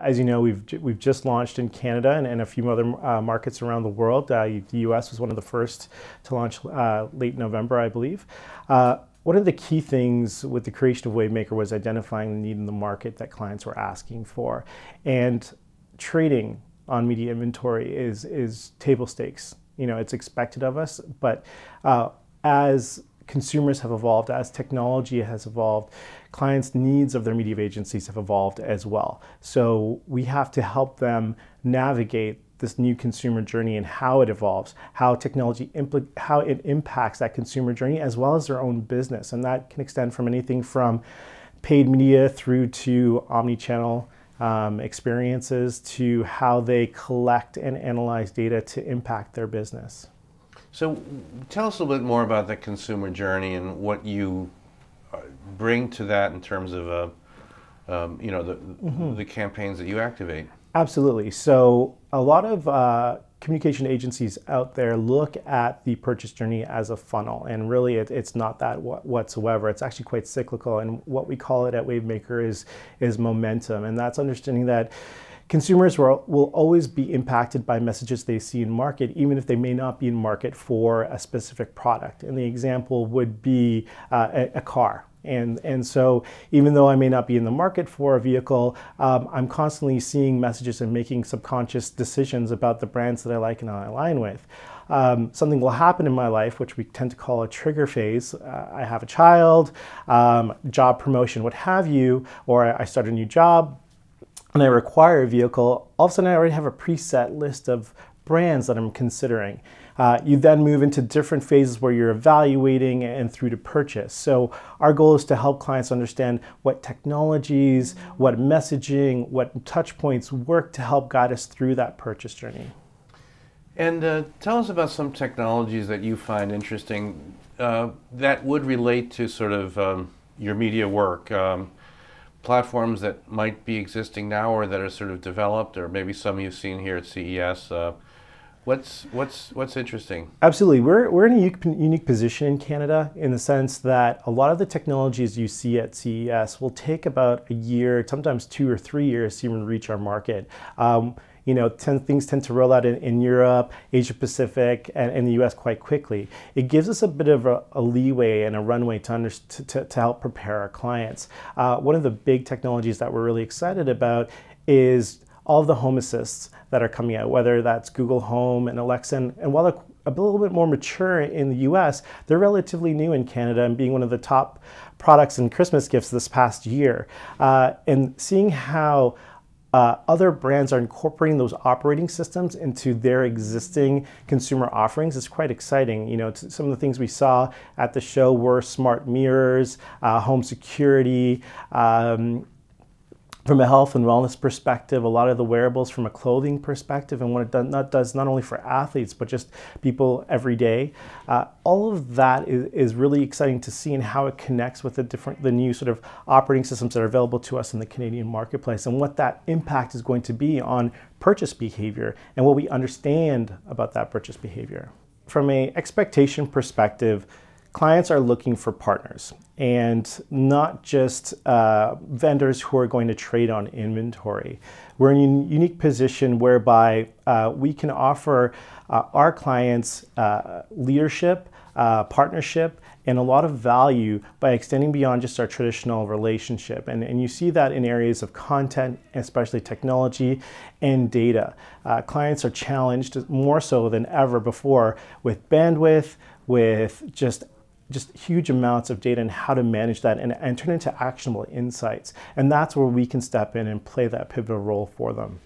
as you know, we've just launched in Canada and a few other markets around the world. The US was one of the first to launch late November, I believe. One of the key things with the creation of Wavemaker was identifying the need in the market that clients were asking for. And trading on media inventory is table stakes. You know, it's expected of us, but as consumers have evolved, as technology has evolved, clients' needs of their media agencies have evolved as well. So we have to help them navigate this new consumer journey and how it evolves, how technology how it impacts that consumer journey as well as their own business. And that can extend from anything from paid media through to omni-channel experiences to how they collect and analyze data to impact their business. So tell us a little bit more about the consumer journey and what you bring to that in terms of you know, the campaigns that you activate. Absolutely. So a lot of communication agencies out there look at the purchase journey as a funnel, and really it's not that whatsoever. It's actually quite cyclical, and what we call it at Wavemaker is momentum, and that's understanding that consumers will always be impacted by messages they see in market, even if they may not be in market for a specific product. And the example would be a car. And so even though I may not be in the market for a vehicle, I'm constantly seeing messages and making subconscious decisions about the brands that I like and I align with. Something will happen in my life, which we tend to call a trigger phase. I have a child, job promotion, what have you, or I start a new job and I require a vehicle. All of a sudden I already have a preset list of brands that I'm considering. You then move into different phases where you're evaluating and through to purchase. So our goal is to help clients understand what technologies, what messaging, what touch points work to help guide us through that purchase journey. And tell us about some technologies that you find interesting that would relate to sort of your media work. Platforms that might be existing now or that are sort of developed, or maybe some you've seen here at CES. What's interesting? Absolutely. We're in a unique position in Canada in the sense that a lot of the technologies you see at CES will take about a year, sometimes 2 or 3 years to even reach our market. You know, things tend to roll out in Europe, Asia Pacific, and the US quite quickly. It gives us a bit of a leeway and a runway to help prepare our clients. One of the big technologies that we're really excited about is all of the home assists that are coming out, whether that's Google Home and Alexa. And while they're a little bit more mature in the US, they're relatively new in Canada and being one of the top products and Christmas gifts this past year. And seeing how other brands are incorporating those operating systems into their existing consumer offerings is quite exciting. You know, some of the things we saw at the show were smart mirrors, home security, from a health and wellness perspective, a lot of the wearables from a clothing perspective, and what it does not only for athletes, but just people every day. All of that is really exciting to see, and how it connects with the new sort of operating systems that are available to us in the Canadian marketplace, and what that impact is going to be on purchase behavior and what we understand about that purchase behavior. From an expectation perspective, clients are looking for partners, and not just vendors who are going to trade on inventory. We're in a unique position whereby we can offer our clients leadership, partnership, and a lot of value by extending beyond just our traditional relationship. And you see that in areas of content, especially technology and data. Clients are challenged more so than ever before with bandwidth, with just huge amounts of data, and how to manage that and turn it into actionable insights. And that's where we can step in and play that pivotal role for them.